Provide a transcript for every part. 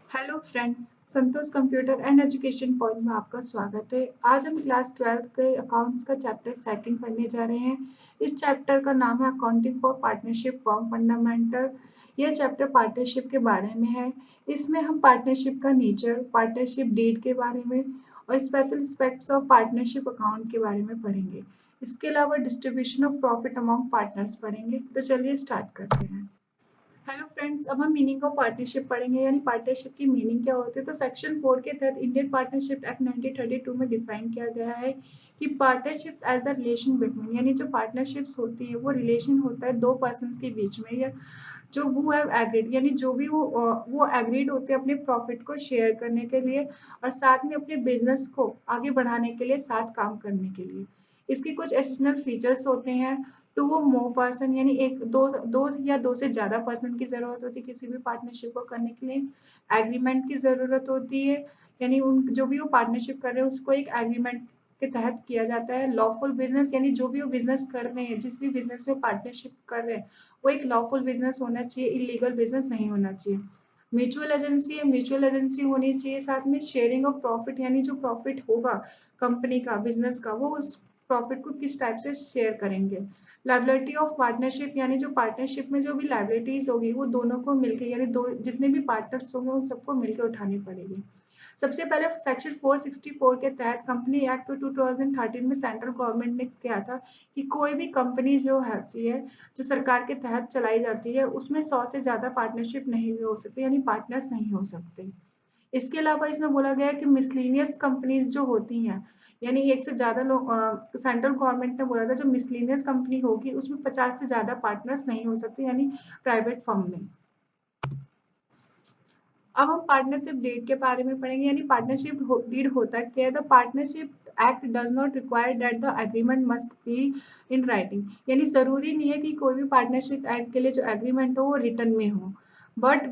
Hello friends, Santosh computer and education point में आपका स्वागत है। आज हम क्लास 12 के अकाउंट्स का चैप्टर सेकंड पढ़ने जा रहे हैं। इस चैप्टर का नाम है accounting for partnership form fundamental. यह चैप्टर पार्टनरशिप के बारे में है। इसमें हम पार्टनरशिप का नेचर, पार्टनरशिप डीड के बारे में और special aspects of partnership account के बारे में पढ़ेंगे। इसके अलावा distribution of profit among partners पढ़ेंगे। तो चलिए स्टार्ट करते हैं। हेलो फ्रेंड्स, अब हम मीनिंग ऑफ पार्टनरशिप पढ़ेंगे, यानी पार्टनरशिप की मीनिंग क्या होती है। तो सेक्शन 4 के तहत इंडियन पार्टनरशिप एक्ट 1932 में डिफाइन किया गया है कि partnerships as the relation between, यानी जो पार्टनरशिप्स होती है वो रिलेशन होता है दो पर्सन के बीच में, या जो वो हैव एग्रीड, यानी जो भी वो एग्रीड होते हैं अपने प्रॉफिट को शेयर करने के लिए और साथ में अपने बिजनेस को आगे बढ़ाने के लिए साथ काम करने के लिए। इसके कुछ एडिशनल फीचर्स होते हैं। टू वो मोर पर्सन, यानी एक दो दो या दो से ज्यादा पर्सन की जरूरत होती है किसी भी पार्टनरशिप को करने के लिए। एग्रीमेंट की जरूरत होती है, यानी उन जो भी वो पार्टनरशिप कर रहे हैं उसको एक एग्रीमेंट के तहत किया जाता है। लॉफुल बिजनेस, यानी जो भी वो बिजनेस कर रहे हैं, जिस भी बिजनेस में पार्टनरशिप कर रहे हैं वो एक लॉफुल बिजनेस होना चाहिए, इलीगल बिजनेस नहीं होना चाहिए। म्यूचुअल एजेंसी है, म्यूचुअल एजेंसी होनी चाहिए। साथ में शेयरिंग ऑफ प्रॉफिट, यानी जो प्रॉफिट होगा कंपनी का, बिजनेस का, वो उस प्रॉफिट को किस टाइप से शेयर करेंगे। लाइबिलिटी ऑफ पार्टनरशिप, यानी जो पार्टनरशिप में जो भी लाइबिलिटीज होगी वो दोनों को मिलकर, यानी दो जितने भी पार्टनर्स होंगे उन सबको मिलकर उठानी पड़ेगी। सबसे पहले सेक्शन 464 के तहत कंपनी एक्ट 2013 में सेंट्रल गवर्नमेंट ने किया था कि कोई भी कंपनी जो होती है, जो सरकार के तहत चलाई जाती है, उसमें 100 से ज्यादा पार्टनरशिप नहीं हो सकते, यानी पार्टनर्स नहीं हो सकते। इसके अलावा इसमें बोला गया है कि मिसलिनियस कंपनीज जो होती हैं, यानी एक से ज्यादा लोग, सेंट्रल गवर्नमेंट ने बोला था जो मिसलिनियस कंपनी होगी उसमें 50 से ज्यादा पार्टनर्स नहीं हो सकते, यानी प्राइवेट फर्म में। अब हम पार्टनरशिप डीड के बारे में पढ़ेंगे, यानी पार्टनरशिप डीड होता क्या है। The partnership act does not require that the agreement must be in writing, यानी जरूरी नहीं है कि कोई भी पार्टनरशिप एक्ट के लिए जो एग्रीमेंट हो वो रिटर्न में हो। But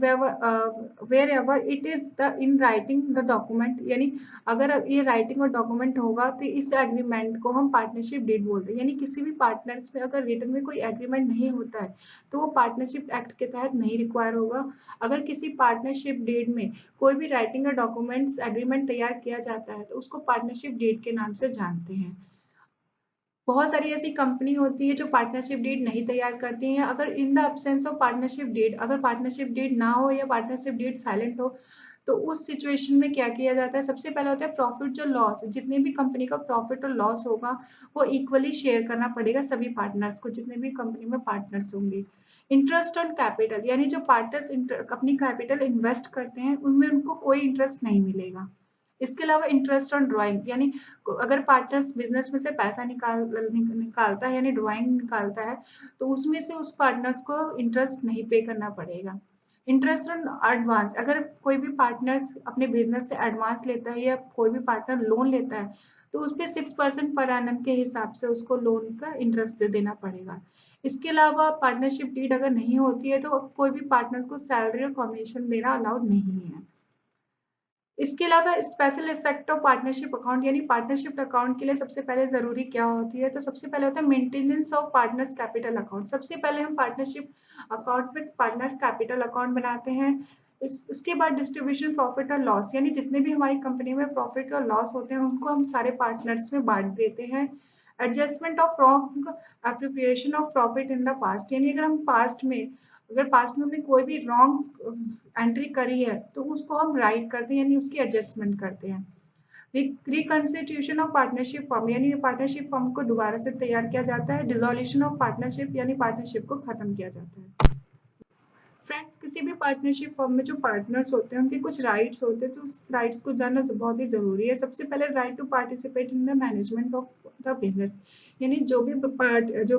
wherever it is the in writing the document, यानी अगर ये राइटिंग और डॉक्यूमेंट होगा तो इस एग्रीमेंट को हम पार्टनरशिप डीड बोलते हैं। यानी किसी भी पार्टनर्स में अगर रिटर्न में कोई एग्रीमेंट नहीं होता है तो वो पार्टनरशिप एक्ट के तहत नहीं रिक्वायर होगा। अगर किसी पार्टनरशिप डीड में कोई भी राइटिंग या डॉक्यूमेंट्स एग्रीमेंट तैयार किया जाता है तो उसको पार्टनरशिप डीड के नाम से जानते हैं। बहुत सारी ऐसी कंपनी होती है जो पार्टनरशिप डीड नहीं तैयार करती हैं। अगर in the absence of partnership deed, अगर पार्टनरशिप डीड ना हो या पार्टनरशिप डीड साइलेंट हो तो उस सिचुएशन में क्या किया जाता है। सबसे पहले होता है प्रॉफिट, जो लॉस, जितने भी कंपनी का प्रॉफिट और लॉस होगा वो इक्वली शेयर करना पड़ेगा सभी पार्टनर्स को, जितने भी कंपनी में पार्टनर्स होंगे। इंटरेस्ट ऑन कैपिटल, यानी जो पार्टनर्स अपनी कैपिटल इन्वेस्ट करते हैं उनमें उनको कोई इंटरेस्ट नहीं मिलेगा। इसके अलावा इंटरेस्ट ऑन ड्राइंग, यानी अगर पार्टनर्स बिजनेस में से पैसा निकालता है, यानी ड्राइंग निकालता है, तो उसमें से उस पार्टनर्स को इंटरेस्ट नहीं पे करना पड़ेगा। इंटरेस्ट ऑन एडवांस, अगर कोई भी पार्टनर्स अपने बिजनेस से एडवांस लेता है या कोई भी पार्टनर लोन लेता है तो उस पर 6% पर एनम के हिसाब से उसको लोन का इंटरेस्ट दे देना पड़ेगा। इसके अलावा पार्टनरशिप डीड अगर नहीं होती है तो कोई भी पार्टनर को सैलरी और कमीशन देना अलाउड नहीं है। इसके अलावा special aspect of partnership account, यानी पार्टनरशिप अकाउंट के लिए सबसे पहले जरूरी क्या होती है। तो सबसे पहले होता है maintenance of partners capital account. सबसे पहले हम पार्टनरशिप अकाउंट में पार्टनर कैपिटल अकाउंट बनाते हैं। इसके बाद डिस्ट्रीब्यूशन प्रॉफिट और लॉस, यानी जितने भी हमारी कंपनी में प्रॉफिट और लॉस होते हैं उनको हम सारे पार्टनर्स में बांट देते हैं। Adjustment of wrong appropriation of profit in the past, यानी अगर पास्ट में हमने कोई भी रॉन्ग एंट्री करी है तो उसको हम राइट करते हैं, यानी उसकी एडजस्टमेंट करते हैं। रिकॉन्स्टिट्यूशन ऑफ पार्टनरशिप फॉर्म, यानी पार्टनरशिप फॉर्म को दोबारा से तैयार किया जाता है। डिसोल्यूशन ऑफ पार्टनरशिप, यानी पार्टनरशिप को खत्म किया जाता है। फ्रेंड्स, किसी भी पार्टनरशिप फर्म में जो पार्टनर्स होते हैं उनके कुछ राइट्स होते हैं, जो उस राइट्स को जानना बहुत ही जरूरी है। सबसे पहले right to participate in the management of the business, यानी जो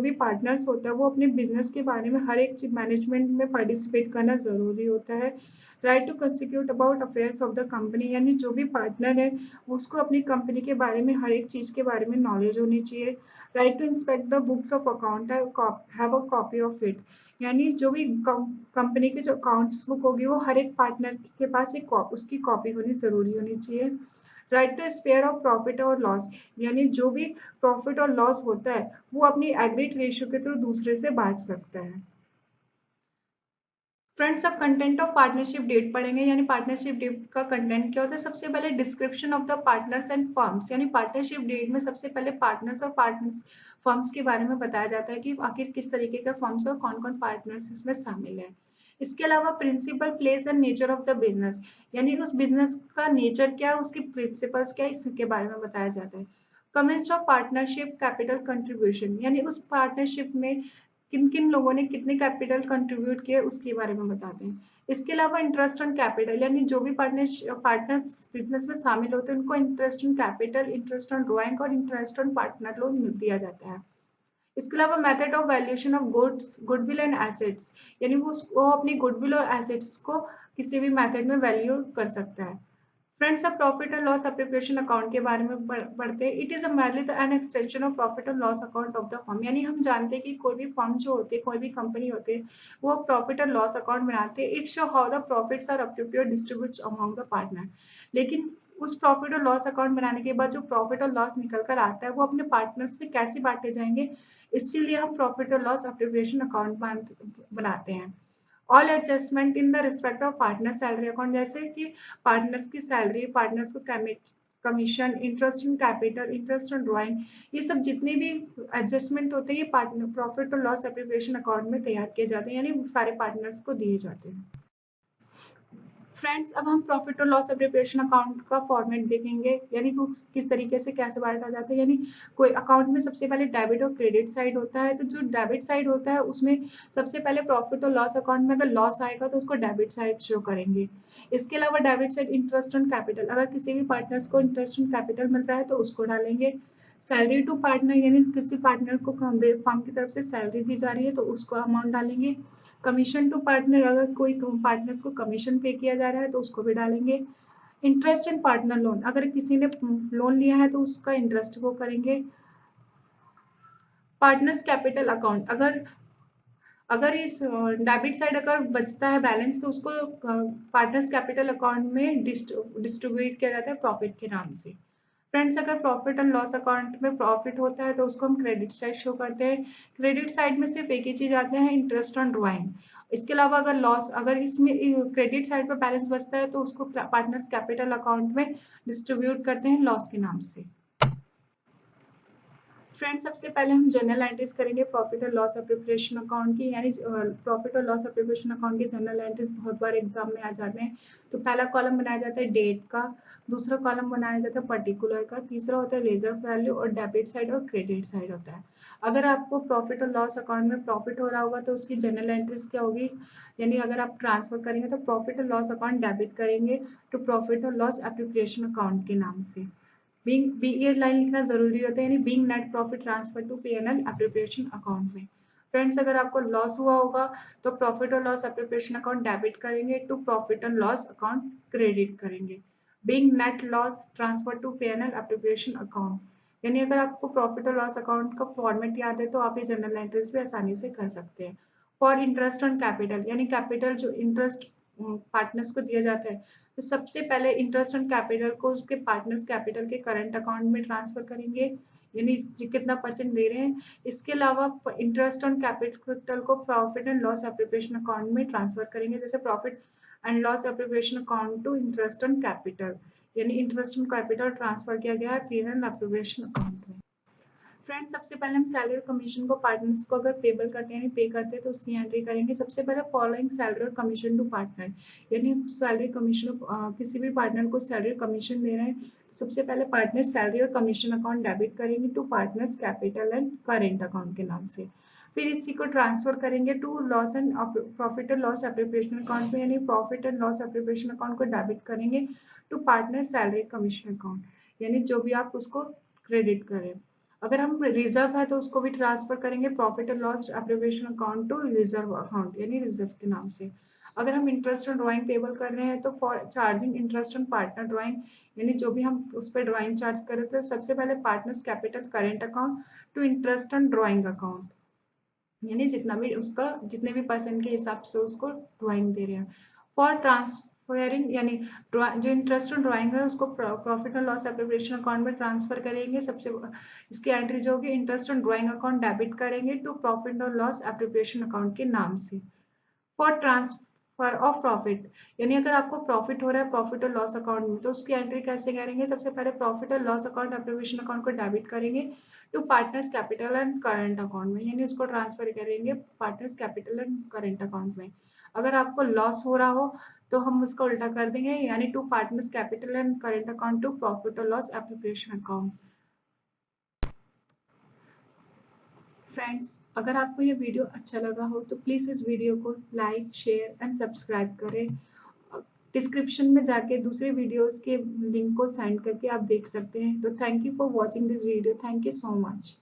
भी पार्टनर्स होता है वो अपने बिजनेस के बारे में हर एक चीज मैनेजमेंट में पार्टिसिपेट करना जरूरी होता है। राइट टू कंसिक्यूट about affairs of the company, यानी जो भी पार्टनर है उसको अपनी कंपनी के बारे में हर एक चीज के बारे में नॉलेज होनी चाहिए। Right to inspect the books of account, have a copy of it, यानी जो भी कंपनी की जो अकाउंट्स बुक होगी वो हर एक पार्टनर के पास उसकी कॉपी होनी जरूरी होनी चाहिए। Right to spare of profit और लॉस, यानी जो भी प्रॉफिट और लॉस होता है वो अपनी एग्रीड रेशियो के थ्रू दूसरे से बांट सकता है। फ्रेंड्स, अब कंटेंट ऑफ पार्टनरशिप डीड पढ़ेंगे। यानी पार्टनरशिप डीड का कंटेंट क्या होता है? सबसे पहले description of the partners and firms. यानी पार्टनरशिप डीड में सबसे पहले पार्टनर्स और पार्टनर्स फर्म्स के बारे में बताया जाता है कि आखिर किस तरीके का फर्म्स और कौन कौन पार्टनर्स इसमें शामिल है। इसके अलावा principal, place and nature of the business. यानी उस बिजनेस का नेचर क्या है, उसके प्रिंसिपल्स क्या है, इसके बारे में बताया जाता है। Comments of partnership capital contribution. यानी उस पार्टनरशिप में किन किन लोगों ने कितने कैपिटल कंट्रीब्यूट किए उसके बारे में बताते हैं। इसके अलावा इंटरेस्ट ऑन कैपिटल। यानी जो भी पार्टनर्स बिजनेस में शामिल होते हैं उनको interest on capital, interest on drawing और इंटरेस्ट ऑन पार्टनर लोन दिया जाता है। इसके अलावा method of valuation of goodwill and assets. यानी वो अपनी गुडविल और एसेट्स को किसी भी मेथड में वैल्यू कर सकता है। फ्रेंड्स, अब profit and loss appropriation account के बारे में पढ़ते हैं। It is a merely an extension of profit and loss account of the firm. यानी हम जानते हैं कि कोई भी फर्म जो होती है, कोई भी कंपनी होती है, वो प्रॉफिट एंड लॉस अकाउंट बनाते हैं। It show how the profits are appropriate distribute among the partner. लेकिन उस प्रॉफिट और लॉस अकाउंट बनाने के बाद जो प्रॉफिट और लॉस निकल कर आता है वो अपने पार्टनर्स में कैसे बांटे जाएंगे, इसीलिए हम प्रॉफिट और लॉस एप्रोप्रिएशन अकाउंट बनाते हैं। All adjustment in the respect of partner salary account. जैसे कि पार्टनर्स की सैलरी, पार्टनर्स को commission, interest in capital, interest on drawing, ये सब जितने भी एडजस्टमेंट होते हैं ये पार्टनर प्रॉफिट और लॉस एप्रोप्रिएशन अकाउंट में तैयार किए जाते हैं। यानी सारे पार्टनर्स को दिए जाते हैं। फ्रेंड्स, अब हम प्रॉफिट और लॉस एप्रोप्रिएशन अकाउंट का फॉर्मेट देखेंगे। यानी वो किस तरीके से कैसे बांटा जाता है। यानी कोई अकाउंट में सबसे पहले डेबिट और क्रेडिट साइड होता है। तो जो डेबिट साइड होता है उसमें सबसे पहले प्रॉफिट और लॉस अकाउंट में अगर लॉस आएगा तो उसको डेबिट साइड शो करेंगे। इसके अलावा debit side interest on capital, अगर किसी भी पार्टनर्स को इंटरेस्ट ऑन कैपिटल मिल रहा है तो उसको डालेंगे। सैलरी टू पार्टनर, यानी किसी पार्टनर को फर्म की तरफ से सैलरी दी जा रही है तो उसको अमाउंट डालेंगे। कमीशन टू पार्टनर, अगर कोई पार्टनर्स को कमीशन पे किया जा रहा है तो उसको भी डालेंगे। इंटरेस्ट इन पार्टनर लोन, अगर किसी ने लोन लिया है तो उसका इंटरेस्ट को करेंगे। पार्टनर्स कैपिटल अकाउंट, अगर अगर इस डेबिट साइड अगर बचता है बैलेंस तो उसको पार्टनर्स कैपिटल अकाउंट में डिस्ट्रीब्यूट किया जाता है प्रॉफिट के नाम से। फ्रेंड्स, अगर प्रॉफिट एंड लॉस अकाउंट में प्रॉफिट होता है तो उसको हम क्रेडिट साइड शो करते हैं। क्रेडिट साइड में सिर्फ एक ही चीज आते हैं, इंटरेस्ट ऑन ड्राइंग। इसके अलावा अगर इसमें क्रेडिट साइड पर बैलेंस बचता है तो उसको पार्टनर्स कैपिटल अकाउंट में डिस्ट्रीब्यूट करते हैं लॉस के नाम से। फ्रेंड्स, सबसे पहले हम जनरल एंट्रीज करेंगे प्रॉफिट और लॉस एप्रोप्रिएशन अकाउंट की। यानी प्रॉफिट और लॉस एप्रोप्रिएशन अकाउंट के जनरल एंट्रीज बहुत बार एग्जाम में आ जाते हैं। तो पहला कॉलम बनाया जाता है डेट का, दूसरा कॉलम बनाया जाता है पर्टिकुलर का, तीसरा होता है लेजर वैल्यू और डेबिट साइड और क्रेडिट साइड होता है। अगर आपको प्रॉफिट और लॉस अकाउंट में प्रॉफिट हो रहा होगा तो उसकी जनरल एंट्रीज क्या होगी? यानी अगर आप ट्रांसफर करेंगे तो प्रॉफिट और लॉस अकाउंट डेबिट करेंगे टू प्रॉफिट और लॉस एप्रोप्रिएशन अकाउंट के नाम से। ये लाइन लिखना जरूरी होता है। यानी being net profit transfer to PNL appropriation account में। फ्रेंड्स, अगर आपको लॉस हुआ होगा तो प्रॉफिट और लॉस एप्रोप्रिएशन अकाउंट डेबिट करेंगे to profit and loss account credit करेंगे। Being net loss transfer to PNL appropriation account. यानी अगर आपको प्रॉफिट और लॉस अकाउंट का फॉर्मेट याद है तो आप ये जनरल एंट्रीज भी आसानी से कर सकते हैं। फॉर इंटरेस्ट ऑन कैपिटल, यानी कैपिटल जो इंटरेस्ट पार्टनर्स को दिया जाता है तो सबसे पहले इंटरेस्ट ऑन कैपिटल को उसके पार्टनर्स कैपिटल के करंट अकाउंट में ट्रांसफर करेंगे। यानी कितना परसेंट दे रहे हैं। इसके अलावा इंटरेस्ट ऑन कैपिटल को profit and loss appropriation account में ट्रांसफर करेंगे। जैसे profit and loss appropriation account to interest on capital, यानी इंटरेस्ट ऑन कैपिटल ट्रांसफर किया गया है पी एंड एप्रोप्रिएशन अकाउंट में। फ्रेंड्स, सबसे पहले हम सैलरी और कमीशन को पार्टनर्स को अगर पेबल करते हैं, पे करते हैं तो उसकी एंट्री करेंगे। सबसे पहले फॉलोइंग सैलरी और कमीशन टू पार्टनर, यानी सैलरी कमीशन किसी भी पार्टनर को सैलरी और कमीशन दे रहे हैं तो सबसे पहले पार्टनर सैलरी और कमीशन अकाउंट डेबिट करेंगे to partners capital and current account के नाम से। फिर इसी को ट्रांसफर करेंगे to loss and profit and loss appropriation account में। यानी profit and loss appropriation account को डेबिट करेंगे to partner salary commission account, यानी जो भी आप उसको क्रेडिट करें। अगर हम रिजर्व है तो उसको भी ट्रांसफर करेंगे profit and loss appropriation account to reserve account, यानी रिजर्व के नाम से। अगर हम इंटरेस्ट ऑन ड्राइंग पेबल कर रहे हैं तो for charging interest on partner drawing, यानी जो भी हम उस पर ड्राइंग चार्ज कर रहे थे सबसे पहले partners capital current account to interest on drawing account, यानी जितना भी उसका जितने भी परसेंट के हिसाब से उसको ड्राइंग दे रहे हैं। फॉर ट्रांसफरिंग, यानी जो इंटरेस्ट ऑन ड्राइंग है उसको profit and loss appropriation account में ट्रांसफर करेंगे। सबसे इसकी एंट्री जो होगी interest on drawing account debit करेंगे टू प्रॉफिट और लॉस एप्रोप्रिएशन अकाउंट के नाम से। फॉर फॉर ऑफ प्रॉफिट, यानी अगर आपको प्रॉफिट हो रहा है प्रॉफिट और लॉस अकाउंट में, तो उसकी एंट्री कैसे करेंगे? सबसे पहले प्रॉफिट और लॉस अकाउंट एप्रोप्रिएशन अकाउंट को डेबिट करेंगे to partners capital and current account में, यानी उसको ट्रांसफर करेंगे partners capital and current account में। अगर आपको लॉस हो रहा हो तो हम उसका उल्टा कर देंगे, यानी to partners capital and current account to profit और लॉस एप्रोप्रिएशन अकाउंट। फ्रेंड्स, अगर आपको ये वीडियो अच्छा लगा हो तो प्लीज़ इस वीडियो को लाइक, शेयर एंड सब्सक्राइब करें। डिस्क्रिप्शन में जाके दूसरे वीडियोस के लिंक को सेंड करके आप देख सकते हैं। तो thank you for watching this video. Thank you so much.